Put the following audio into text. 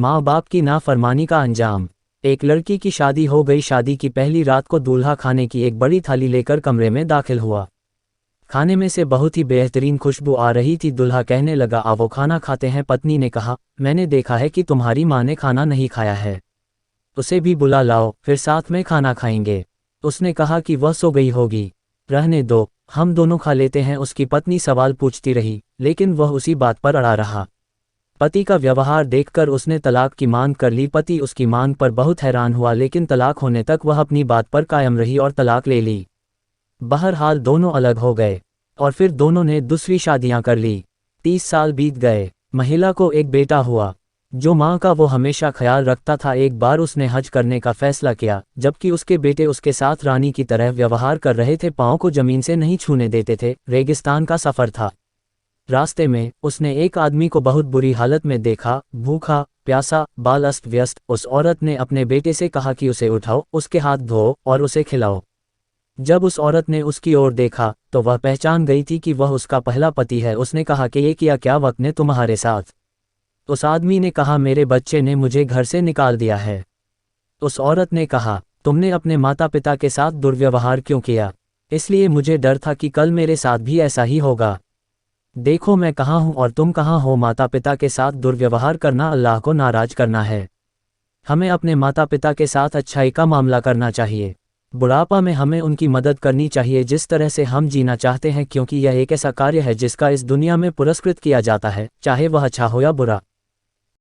माँ बाप की नाफरमानी का अंजाम। एक लड़की की शादी हो गई। शादी की पहली रात को दूल्हा खाने की एक बड़ी थाली लेकर कमरे में दाखिल हुआ। खाने में से बहुत ही बेहतरीन खुशबू आ रही थी। दूल्हा कहने लगा, आओ खाना खाते हैं। पत्नी ने कहा, मैंने देखा है कि तुम्हारी माँ ने खाना नहीं खाया है, उसे भी बुला लाओ, फिर साथ में खाना खाएंगे। उसने कहा कि वह सो गई होगी, रहने दो, हम दोनों खा लेते हैं। उसकी पत्नी सवाल पूछती रही, लेकिन वह उसी बात पर अड़ा रहा। पति का व्यवहार देखकर उसने तलाक की मांग कर ली। पति उसकी मांग पर बहुत हैरान हुआ, लेकिन तलाक होने तक वह अपनी बात पर कायम रही और तलाक ले ली। बहरहाल दोनों अलग हो गए और फिर दोनों ने दूसरी शादियां कर ली। 30 साल बीत गए। महिला को एक बेटा हुआ, जो माँ का वो हमेशा ख्याल रखता था। एक बार उसने हज करने का फैसला किया, जबकि उसके बेटे उसके साथ रानी की तरह व्यवहार कर रहे थे, पाँव को जमीन से नहीं छूने देते थे। रेगिस्तान का सफ़र था। रास्ते में उसने एक आदमी को बहुत बुरी हालत में देखा, भूखा प्यासा, बाल अस्त व्यस्त। उस औरत ने अपने बेटे से कहा कि उसे उठाओ, उसके हाथ धोओ और उसे खिलाओ। जब उस औरत ने उसकी ओर देखा तो वह पहचान गई थी कि वह उसका पहला पति है। उसने कहा कि ये किया क्या वक्त ने तुम्हारे साथ? उस आदमी ने कहा, मेरे बच्चे ने मुझे घर से निकाल दिया है। उस औरत ने कहा, तुमने अपने माता पिता के साथ दुर्व्यवहार क्यों किया? इसलिए मुझे डर था कि कल मेरे साथ भी ऐसा ही होगा। देखो मैं कहाँ हूँ और तुम कहाँ हो। माता पिता के साथ दुर्व्यवहार करना अल्लाह को नाराज करना है। हमें अपने माता पिता के साथ अच्छाई का मामला करना चाहिए। बुढ़ापा में हमें उनकी मदद करनी चाहिए जिस तरह से हम जीना चाहते हैं, क्योंकि यह एक ऐसा कार्य है जिसका इस दुनिया में पुरस्कृत किया जाता है, चाहे वह अच्छा हो या बुरा।